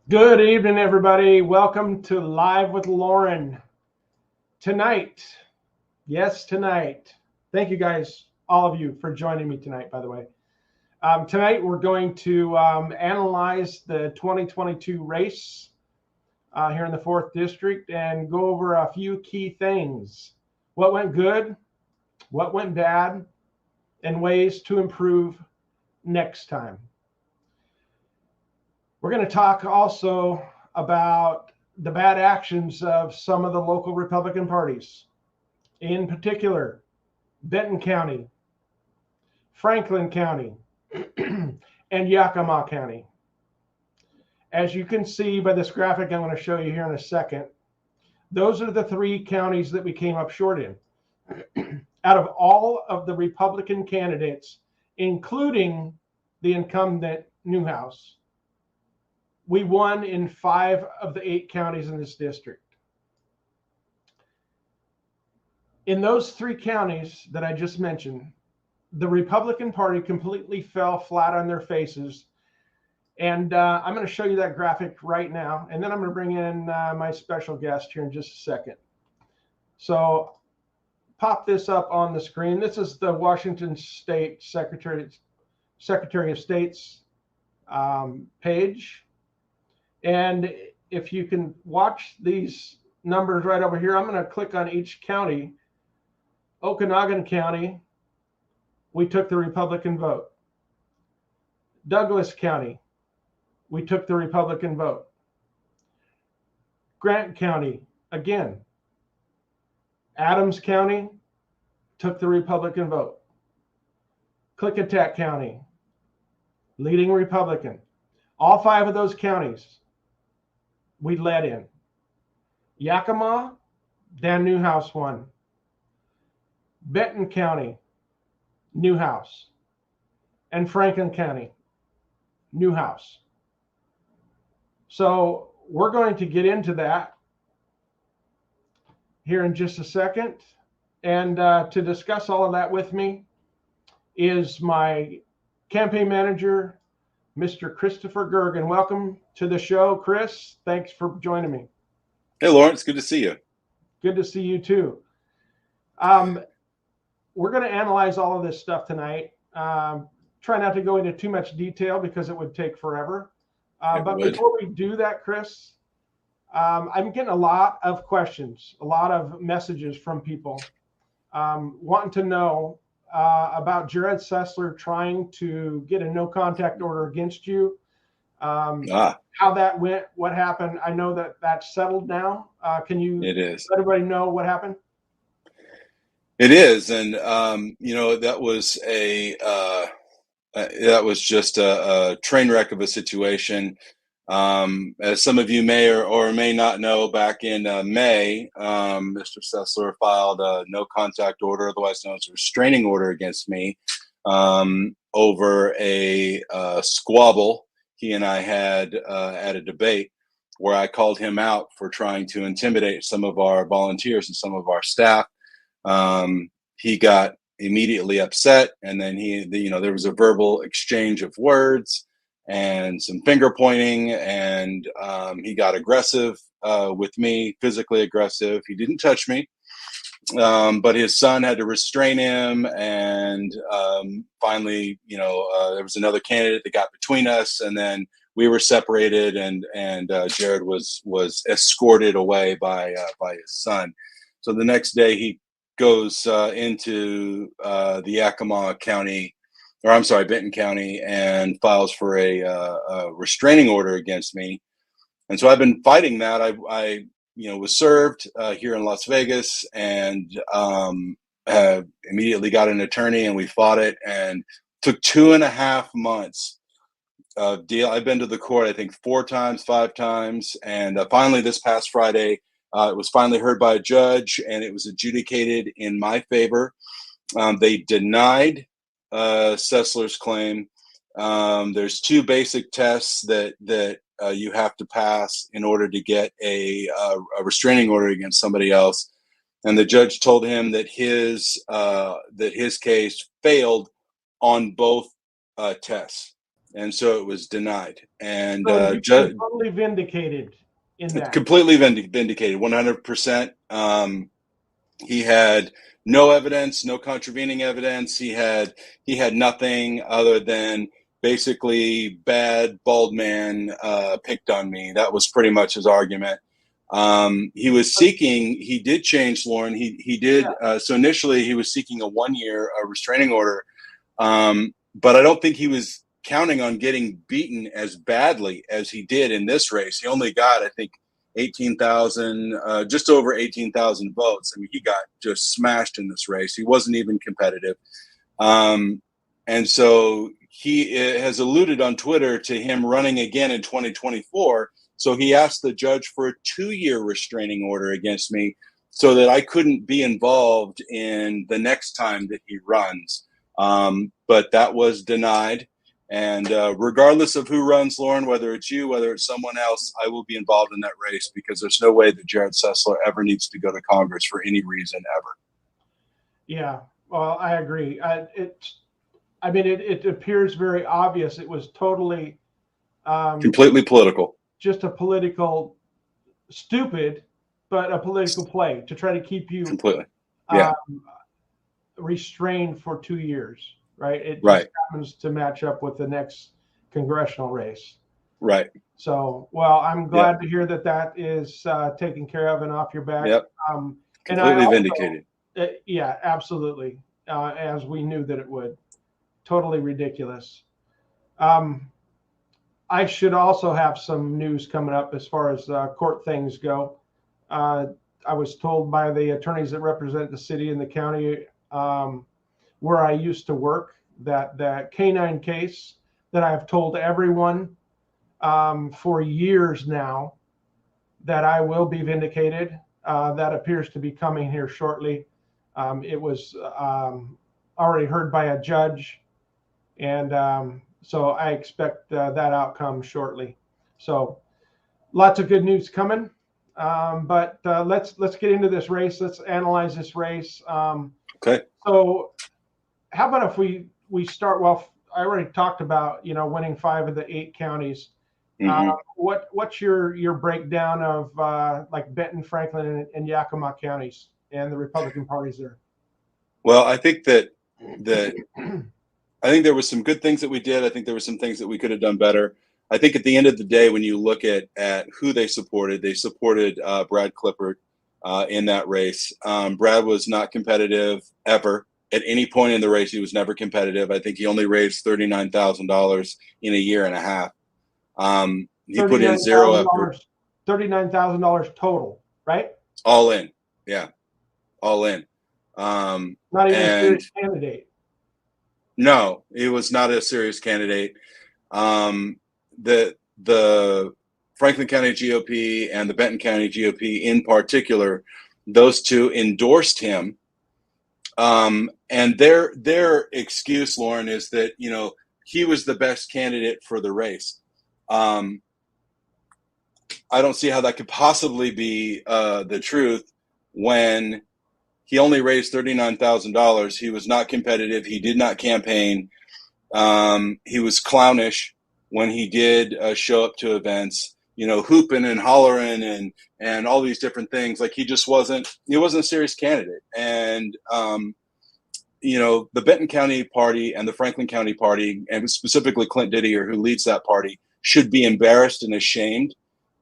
Good evening, everybody. Welcome to Live with Loren. Tonight, yes, tonight. Thank you guys, all of you, for joining me tonight, by the way. Tonight, we're going to analyze the 2022 race here in the 4th District and go over a few key things. What went good, what went bad, and ways to improve next time. We're going to talk also about the bad actions of some of the local Republican parties, in particular, Benton County, Franklin County, and Yakima County. As you can see by this graphic I'm going to show you here in a second, those are the 3 counties that we came up short in. Out of all of the Republican candidates, including the incumbent Newhouse, we won in 5 of the 8 counties in this district. In those 3 counties that I just mentioned, the Republican Party completely fell flat on their faces. And I'm going to show you that graphic right now. And then I'm going to bring in my special guest here in just a second. So pop this up on the screen. This is the Washington State Secretary of State's page. And if you can watch these numbers right over here, I'm going to click on each county. Okanogan County, we took the Republican vote. Douglas County, we took the Republican vote. Grant County, again. Adams County took the Republican vote. Klickitat County, leading Republican. All 5 of those counties we led in. Yakima, Dan Newhouse won. Benton County, Newhouse. And Franklin County, Newhouse. So we're going to get into that here in just a second. And to discuss all of that with me is my campaign manager, Mr. Christopher Gergen. Welcome to the show, Chris. Thanks for joining me. Hey, Lawrence. Good to see you. Good to see you, too. We're going to analyze all of this stuff tonight. Try not to go into too much detail because it would take forever. But before we do that, Chris, I'm getting a lot of questions, a lot of messages from people wanting to know about Jared Sessler trying to get a no contact order against you. How that went, what happened. I know that that's settled now. Can you let everybody know what happened? It is. And, that was just a train wreck of a situation. As some of you may or may not know, back in May, Mr. Sessler filed a no contact order, otherwise known as a restraining order against me, over a squabble he and I had at a debate where I called him out for trying to intimidate some of our volunteers and some of our staff. He got immediately upset, and then there was a verbal exchange of words and some finger pointing, and he got aggressive with me, physically aggressive. He didn't touch me, but his son had to restrain him, and finally, there was another candidate that got between us, and then we were separated, and Jared was escorted away by his son. So the next day he goes into the Yakima County, or I'm sorry, Benton County, and files for a restraining order against me. And so I've been fighting that. I was served here in Las Vegas, and immediately got an attorney, and we fought it, and took 2.5 months of deal. I've been to the court, I think 4 times, 5 times, and finally this past Friday, it was finally heard by a judge, and it was adjudicated in my favor. They denied Sessler's claim. There's 2 basic tests that you have to pass in order to get a restraining order against somebody else, and the judge told him that his case failed on both tests. and so it was denied. And So you've been totally vindicated in that. Completely vindicated, 100%. He had no evidence, no contravening evidence. He had nothing other than basically bad bald man picked on me. That was pretty much his argument. He did change, Loren. He did. So initially he was seeking a 1-year restraining order. But I don't think he was counting on getting beaten as badly as he did in this race. He only got, I think, 18,000, just over 18,000 votes. I mean, he got just smashed in this race. He wasn't even competitive. And so he has alluded on Twitter to him running again in 2024. So he asked the judge for a 2-year restraining order against me so that I couldn't be involved in the next time that he runs. But that was denied. And regardless of who runs, Loren, whether it's you, whether it's someone else, I will be involved in that race because there's no way that Jared Sessler ever needs to go to Congress for any reason ever. Yeah, well, I agree. It appears very obvious. It was totally completely political. Just a political, stupid, but a political play to try to keep you completely restrained for 2 years. Right. It just happens to match up with the next congressional race. Right. So, well, I'm glad to hear that is taken care of and off your back. Yep. Completely vindicated. Yeah, absolutely. As we knew that it would. Totally ridiculous. I should also have some news coming up as far as court things go. I was told by the attorneys that represent the city and the county where I used to work that the canine case that I've told everyone for years now that I will be vindicated. That appears to be coming here shortly. It was already heard by a judge, and so I expect that outcome shortly. So lots of good news coming. But let's get into this race. Let's analyze this race. Okay. So how about if we start? Well, I already talked about winning 5 of the 8 counties. Mm-hmm. What's your breakdown of like Benton, Franklin, and Yakima counties and the Republican parties there? Well, I think that I think there were some good things that we did. I think there were some things that we could have done better. I think at the end of the day, when you look at who they supported Brad Clippert in that race. Brad was not competitive ever. At any point in the race, he was never competitive. I think he only raised $39,000 in a year and a half. He put in zero effort. $39,000 total, right? All in. Yeah. All in. Not even a serious candidate. No, he was not a serious candidate. The Franklin County GOP and the Benton County GOP in particular, those two endorsed him. And their excuse, Loren, is that, he was the best candidate for the race. I don't see how that could possibly be the truth when he only raised $39,000. He was not competitive. He did not campaign. He was clownish when he did show up to events, hooping and hollering and all these different things. Like he wasn't a serious candidate. And, the Benton County party and the Franklin County party, and specifically Clint Didier, who leads that party, should be embarrassed and ashamed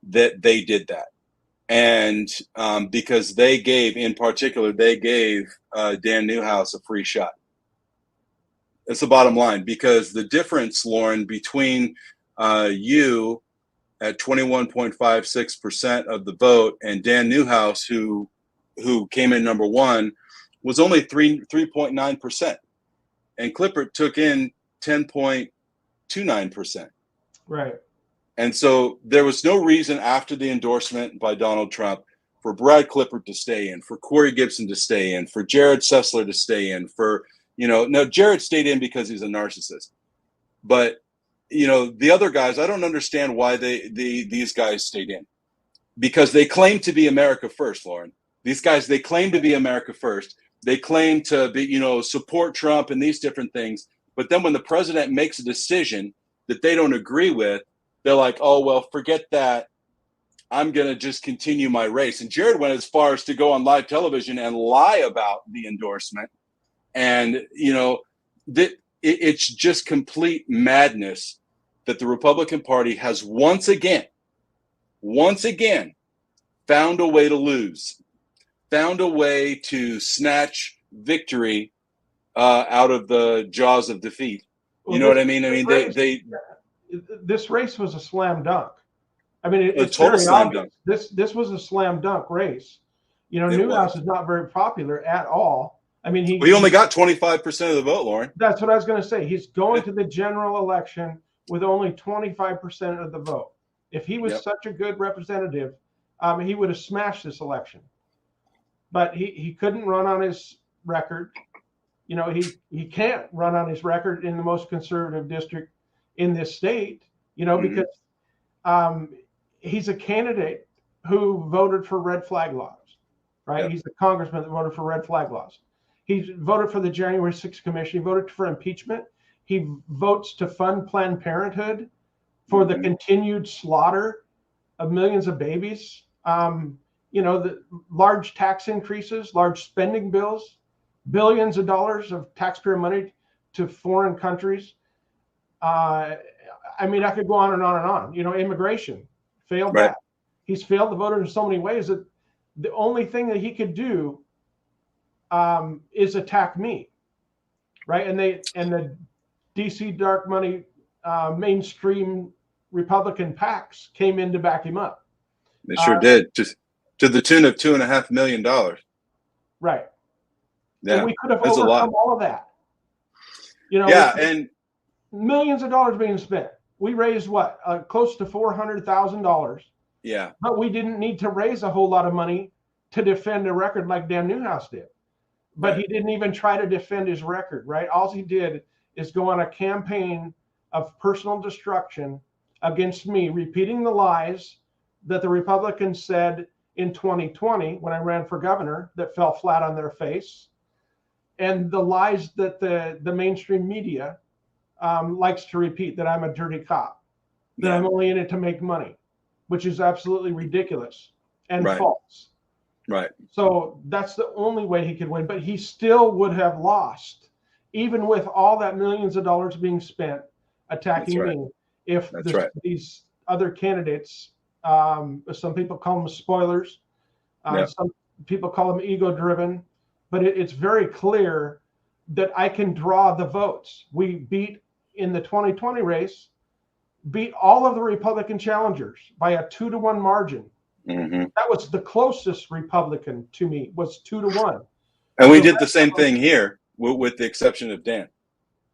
that they did that. And because they gave Dan Newhouse a free shot. That's the bottom line, because the difference, Loren, between you at 21.56% of the vote and Dan Newhouse, who came in number one, was only 3.9%. And Clippert took in 10.29%. Right. And so there was no reason after the endorsement by Donald Trump for Brad Clippert to stay in, for Corey Gibson to stay in, for Jared Sessler to stay in, no, Jared stayed in because he's a narcissist. But, the other guys, I don't understand why these guys stayed in. Because they claim to be America first, Loren. These guys, they claim to be America first. They claim to be, support Trump and these different things. But then when the president makes a decision that they don't agree with, they're like, oh, well, forget that. I'm going to just continue my race. And Jared went as far as to go on live television and lie about the endorsement. And, it's just complete madness that the Republican Party has once again, found a way to lose, found a way to snatch victory out of the jaws of defeat. You know what I mean? I mean, this race was a slam dunk. I mean, it's total very slam obvious. dunk. This was a slam dunk race. Newhouse is not very popular at all. I mean, he only got 25% of the vote, Loren. That's what I was going to say. He's going to the general election with only 25% of the vote. If he was such a good representative, he would have smashed this election. But he couldn't run on his record. He can't run on his record in the most conservative district in this state, because he's a candidate who voted for red flag laws, right? Yep. He's a congressman that voted for red flag laws. He voted for the January 6th commission. He voted for impeachment. He votes to fund Planned Parenthood for the continued slaughter of millions of babies. The large tax increases, large spending bills, billions of dollars of taxpayer money to foreign countries. I could go on and on and on. Immigration failed that. He's failed the voters in so many ways that the only thing that he could do is attack me, right? And the DC dark money mainstream Republican PACs came in to back him up. They sure did, just to the tune of $2.5 million. Right. Yeah, and we could have overcome all of that. And millions of dollars being spent. We raised close to $400,000. Yeah. But we didn't need to raise a whole lot of money to defend a record like Dan Newhouse did. But he didn't even try to defend his record, right? All he did is go on a campaign of personal destruction against me, repeating the lies that the Republicans said in 2020 when I ran for governor that fell flat on their face, and the lies that the mainstream media likes to repeat, that I'm a dirty cop, that I'm only in it to make money, which is absolutely ridiculous and false. Right. So that's the only way he could win, but he still would have lost, even with all that millions of dollars being spent attacking me. If these other candidates, some people call them spoilers, some people call them ego-driven, but it's very clear that I can draw the votes. We beat, in the 2020 race, beat all of the Republican challengers by a 2-to-1 margin. Mm-hmm. That was the closest Republican to me, was 2-to-1. And we did the same thing here, with the exception of Dan.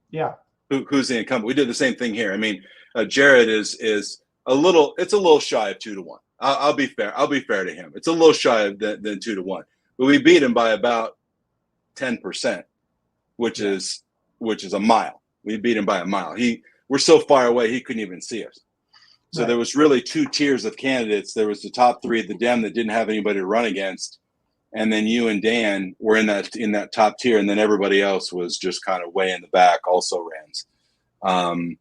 Yeah. Who's the incumbent? We did the same thing here. I mean, Jared is it's a little shy of 2-to-1. I'll be fair. I'll be fair to him. It's a little shy of than 2-to-1. But we beat him by about 10%, which is a mile. We beat him by a mile. We're so far away he couldn't even see us. So there was really 2 tiers of candidates. There was the top 3 of the Dem that didn't have anybody to run against, and then you and Dan were in that top tier, and then everybody else was just kind of way in the back, also rans. And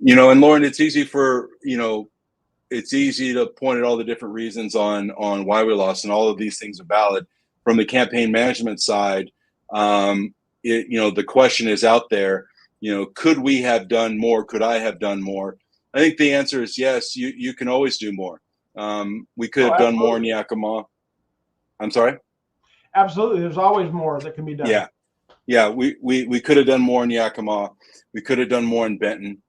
Loren, it's easy to point at all the different reasons on why we lost, and all of these things are valid. From the campaign management side, the question is out there. Could we have done more? Could I have done more? I think the answer is yes. You can always do more. We could have done more in Yakima. I'm sorry? Absolutely. There's always more that can be done. Yeah. We could have done more in Yakima. We could have done more in Benton.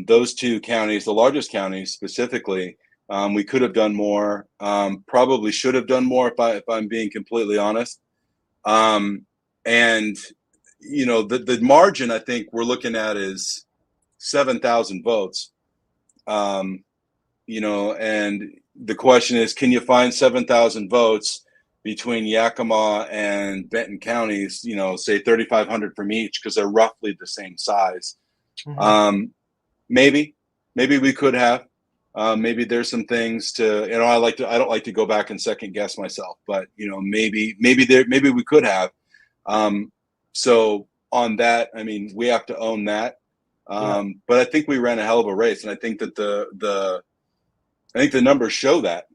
Those 2 counties, the largest counties specifically, we could have done more. Probably should have done more if I'm being completely honest. And the margin I think we're looking at is 7,000 votes. And the question is, can you find 7,000 votes between Yakima and Benton counties, say 3,500 from each, because they're roughly the same size. Mm-hmm. Maybe we could have. Maybe there's some things to, I don't like to go back and second guess myself, but maybe we could have. So on that, I mean, we have to own that. But I think we ran a hell of a race, and I think that the numbers show that,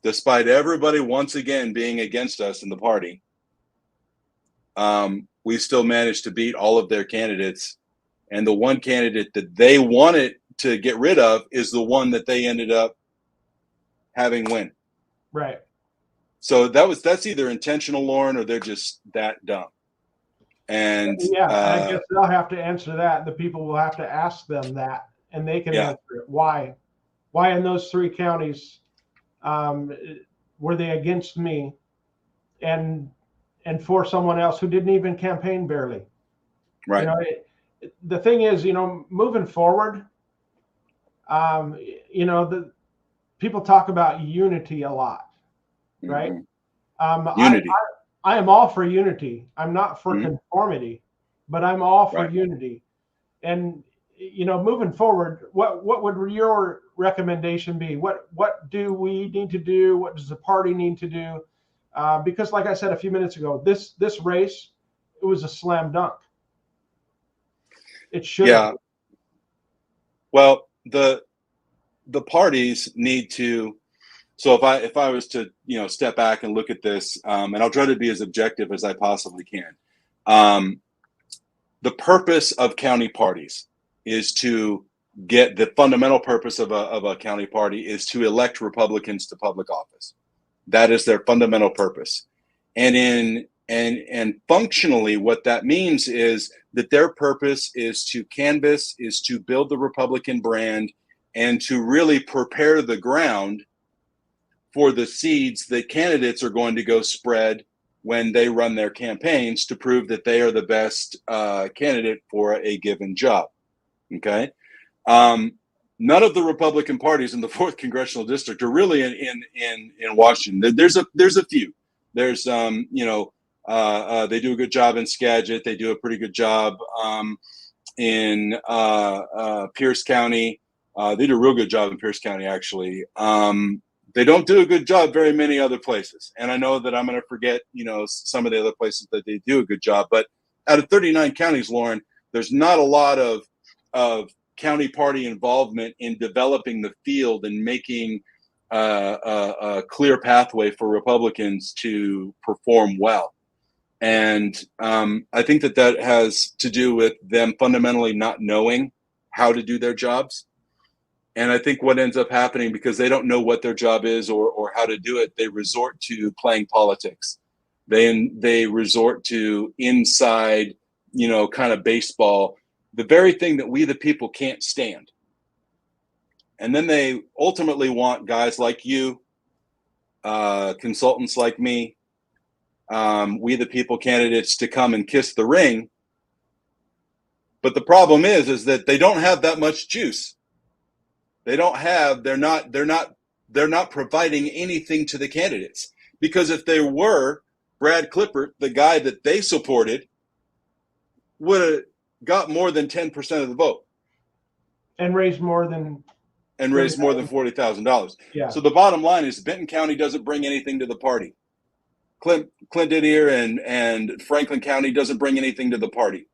despite everybody once again being against us in the party, we still managed to beat all of their candidates. And the one candidate that they wanted to get rid of is the one that they ended up having win. Right. So that's either intentional, Loren, or they're just that dumb. And I guess they'll have to answer that. The people will have to ask them that, and they can answer it. Why in those 3 counties were they against me and for someone else who didn't even campaign barely? Right. The thing is, moving forward, the people talk about unity a lot, right? Unity. I am all for unity. I'm not for conformity, but I'm all for unity. And moving forward, what would your recommendation be? What do we need to do? What does the party need to do? Because, like I said a few minutes ago, this race, it was a slam dunk. It should. Yeah. Well, the parties need to. So if I was to step back and look at this, and I'll try to be as objective as I possibly can. The purpose of county parties is to get the fundamental purpose of a county party is to elect Republicans to public office. That is their fundamental purpose. And functionally, what that means is that their purpose is to canvass, is to build the Republican brand, and to really prepare the ground for the seeds that candidates are going to go spread when they run their campaigns to prove that they are the best candidate for a given job. Okay. None of the Republican parties in the 4th congressional district are really in Washington. There's a few. There's they do a good job in Skagit. They do a pretty good job in Pierce County. They do a real good job in Pierce County, actually. They don't do a good job very many other places. And I know that I'm going to forget, some of the other places that they do a good job. But out of 39 counties, Loren, there's not a lot of county party involvement in developing the field and making a clear pathway for Republicans to perform well. And I think that has to do with them fundamentally not knowing how to do their jobs. And I think what ends up happening, because they don't know what their job is or how to do it, they resort to playing politics. They resort to inside, kind of baseball, the very thing that we the people can't stand. And then they ultimately want guys like you, consultants like me, we the people candidates to come and kiss the ring. But the problem is that they don't have that much juice. They're not providing anything to the candidates, because if they were, Brad Clippert, the guy that they supported, would have got more than 10% of the vote and raised more than $40,000. Yeah. So the bottom line is Benton County doesn't bring anything to the party. Clint Didier and Franklin County doesn't bring anything to the party.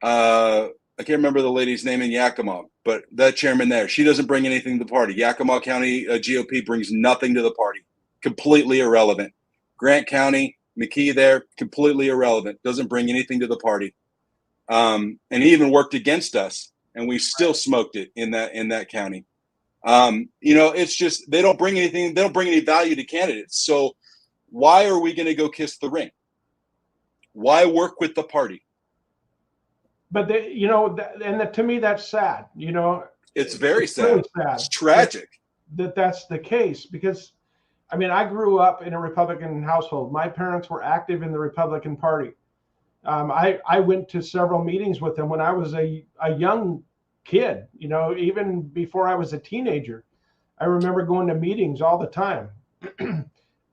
I can't remember the lady's name in Yakima, but that chairman there, she doesn't bring anything to the party. Yakima County GOP brings nothing to the party. Completely irrelevant. Grant County, McKee there, completely irrelevant. Doesn't bring anything to the party. And he even worked against us, and we still smoked it in that county. It's just they don't bring anything. They don't bring any value to candidates. So why are we going to go kiss the ring? Why work with the party? But to me, that's sad. It's very sad. Really sad. It's tragic that's the case, because, I grew up in a Republican household. My parents were active in the Republican Party. I went to several meetings with them when I was a young kid. Even before I was a teenager, I remember going to meetings all the time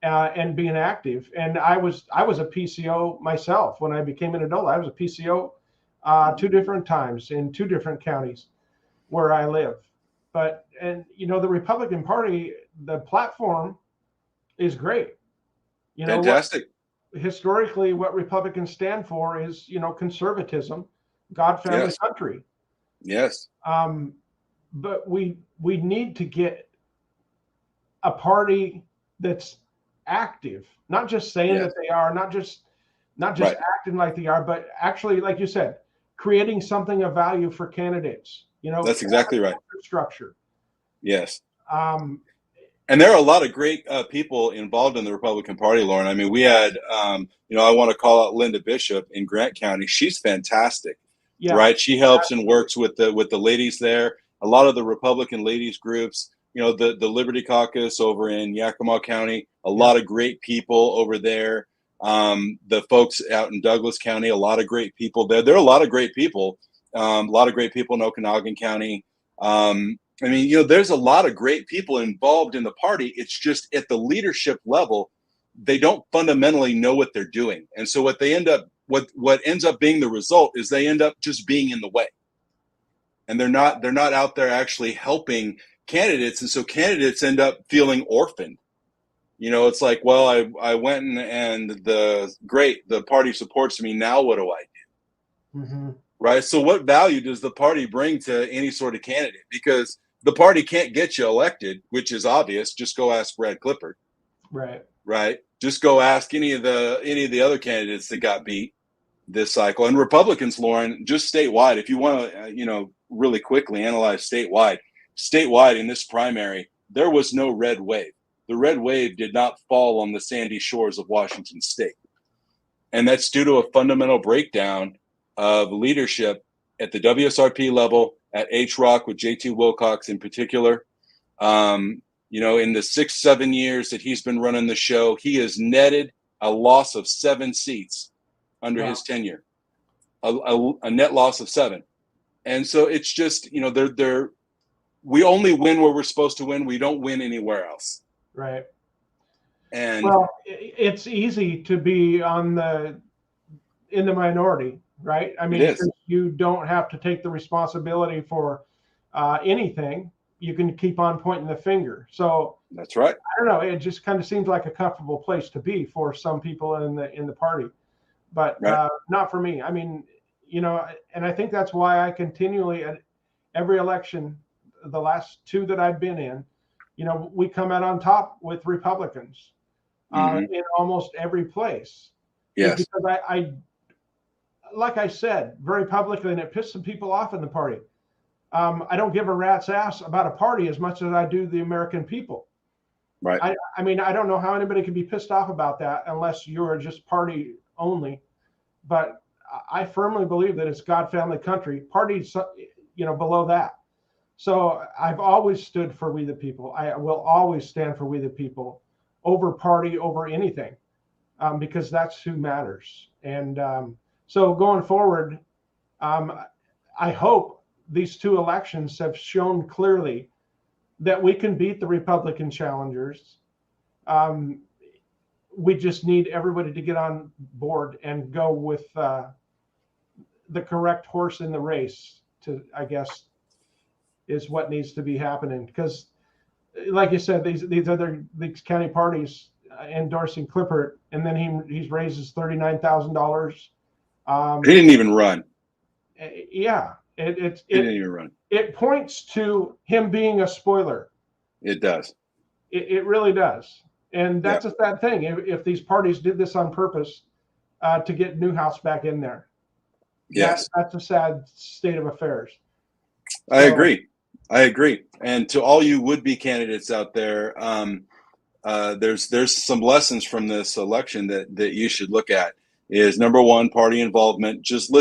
and being active. And I was a PCO myself when I became an adult. I was a PCO 2 different times in 2 different counties where I live. But the Republican Party, the platform is great. Fantastic. Historically, what Republicans stand for is, conservatism, God, family, country. Yes. But we need to get a party that's active, not just saying Yes. that they are, not just Right. acting like they are, but actually, like you said, creating something of value for candidates. That's exactly right. Structure. Yes. Um, And there are a lot of great people involved in the Republican Party, Loren. I mean, we had, I want to call out Linda Bishop in Grant County. She's fantastic, yeah, right? She helps and works with the ladies there. A lot of the Republican ladies groups, the Liberty Caucus over in Yakima County, a lot of great people over there. The folks out in Douglas County, a lot of great people there. There are a lot of great people, a lot of great people in Okanagan County. I mean, there's a lot of great people involved in the party. It's just at the leadership level, they don't fundamentally know what they're doing. And so what ends up being the result is they end up just being in the way. And they're not out there actually helping candidates. And so candidates end up feeling orphaned. It's like, well, I went and the party supports me. Now what do I do? mm-hmm. Right. So what value does the party bring to any sort of candidate? Because the party can't get you elected, which is obvious. Just go ask Brad Clifford. Right. Right. Just go ask any of the other candidates that got beat this cycle. And Republicans, Loren, just statewide, if you want to, really quickly analyze statewide in this primary, there was no red wave. The red wave did not fall on the sandy shores of Washington state. And that's due to a fundamental breakdown of leadership at the WSRP level, at HROC with JT Wilcox in particular. In the 6-7 years that he's been running the show, he has netted a loss of 7 seats under his tenure, a net loss of 7. And so it's just, we only win where we're supposed to win. We don't win anywhere else. Right. And well, it's easy to be in the minority, right? I mean, you don't have to take the responsibility for anything. You can keep on pointing the finger. So that's right. I don't know. It just kind of seems like a comfortable place to be for some people in the party, but not for me. I mean, and I think that's why I continually at every election, the last 2 that I've been in, we come out on top with Republicans in almost every place. Yes. Because I like I said, very publicly, and it pissed some people off in the party. I don't give a rat's ass about a party as much as I do the American people. Right. I mean, I don't know how anybody can be pissed off about that unless you're just party only. But I firmly believe that it's God, family, country. Parties, below that. So I've always stood for we the people. I will always stand for we the people over party, over anything, because that's who matters. And so going forward, I hope these 2 elections have shown clearly that we can beat the Republican challengers. We just need everybody to get on board and go with the correct horse in the race, I guess, is what needs to be happening. Because, like you said, these county parties endorsing Clifford, and then he's raises $39,000. He didn't even run. Yeah. He didn't even run. It points to him being a spoiler. It does. It really does. And that's a sad thing. If these parties did this on purpose to get Newhouse back in there. Yes. That's a sad state of affairs. I agree. And to all you would-be candidates out there, there's some lessons from this election that you should look at. Is number 1, party involvement. Just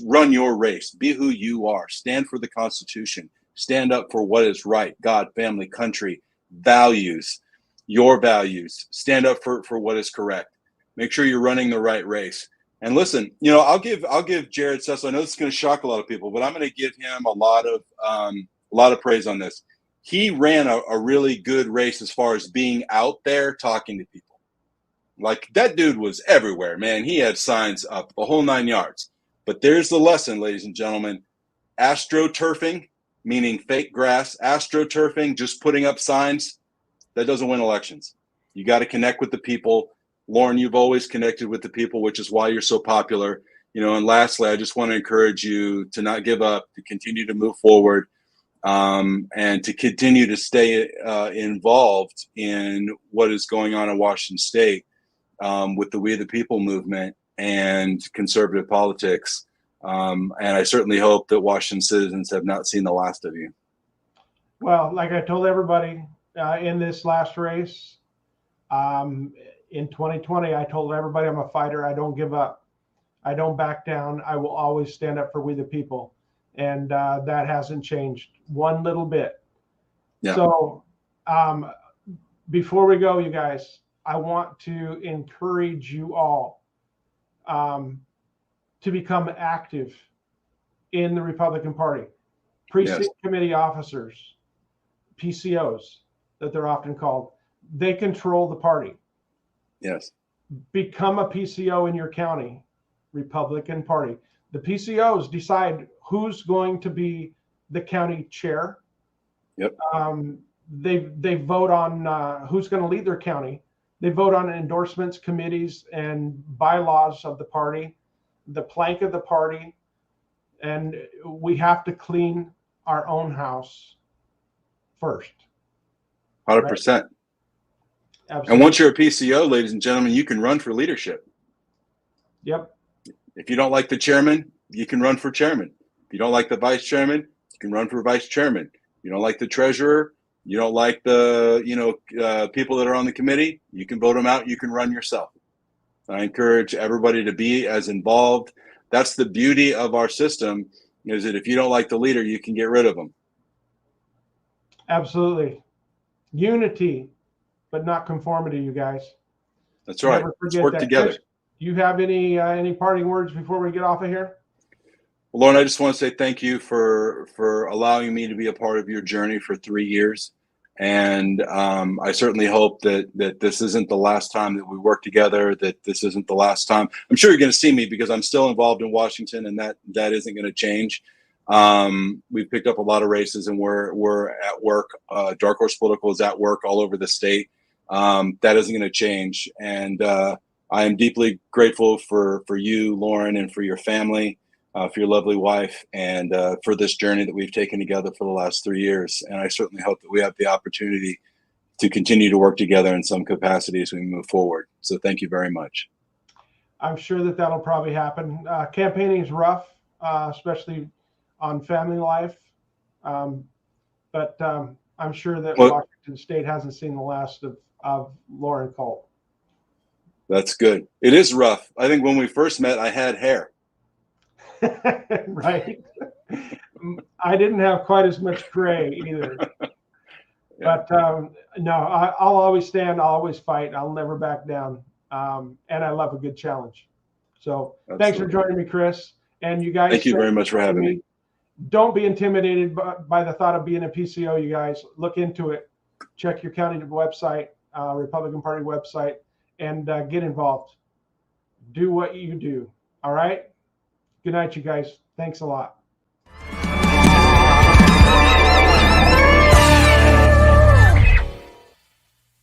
run your race. Be who you are. Stand for the Constitution. Stand up for what is right. God, family, country, values, your values. Stand up for what is correct. Make sure you're running the right race. And listen, I'll give Jared Sessler. I know this is going to shock a lot of people, but I'm going to give him a lot of praise on this. He ran a really good race as far as being out there talking to people. Like, that dude was everywhere, man. He had signs up the whole 9 yards. But there's the lesson, ladies and gentlemen. AstroTurfing, meaning fake grass, AstroTurfing, just putting up signs, that doesn't win elections. You got to connect with the people. Loren, you've always connected with the people, which is why you're so popular. And lastly, I just want to encourage you to not give up, to continue to move forward, and to continue to stay involved in what is going on in Washington State with the We the People movement and conservative politics. And I certainly hope that Washington citizens have not seen the last of you. Well, like I told everybody in this last race, in 2020, I told everybody I'm a fighter. I don't give up. I don't back down. I will always stand up for We the People. And that hasn't changed one little bit. Yeah. So before we go, you guys, I want to encourage you all to become active in the Republican Party. Precinct committee officers, PCOs, that they're often called, they control the party. Yes. Become a PCO in your county, Republican Party. The PCOs decide who's going to be the county chair. Yep. They vote on who's going to lead their county. They vote on endorsements, committees, and bylaws of the party, the plank of the party, and we have to clean our own house first. 100%. Right? Absolutely. And once you're a PCO, ladies and gentlemen, you can run for leadership. Yep. If you don't like the chairman, you can run for chairman. If you don't like the vice chairman, you can run for vice chairman. You don't like the treasurer, you don't like the people that are on the committee, you can vote them out. You can run yourself. I encourage everybody to be as involved. That's the beauty of our system, is that if you don't like the leader, you can get rid of them. Absolutely. Unity, but not conformity, you guys. That's right. Let's work together. Chris, do you have any parting words before we get off of here? Well, Loren, I just want to say thank you for allowing me to be a part of your journey for 3 years. And I certainly hope that this isn't the last time that we work together, that this isn't the last time. I'm sure you're going to see me because I'm still involved in Washington, and that isn't going to change. We've picked up a lot of races, and we're at work. Dark Horse Political is at work all over the state. That isn't going to change. And I am deeply grateful for you, Loren, and for your family, for your lovely wife, and for this journey that we've taken together for the last 3 years. And I certainly hope that we have the opportunity to continue to work together in some capacity as we move forward. So thank you very much. I'm sure that'll probably happen. Campaigning is rough, especially on family life. But I'm sure that Washington State hasn't seen the last of Loren Colt. That's good. It is rough. I think when we first met, I had hair. Right. I didn't have quite as much gray either. Yeah. But no, I'll always stand. I'll always fight. I'll never back down. And I love a good challenge. So Absolutely. Thanks for joining me, Chris. And you guys. Thank you very much for having me. Don't be intimidated by the thought of being a PCO, you guys. Look into it. Check your county website, Republican Party website, and get involved. Do what you do. All right? Good night, you guys. Thanks a lot.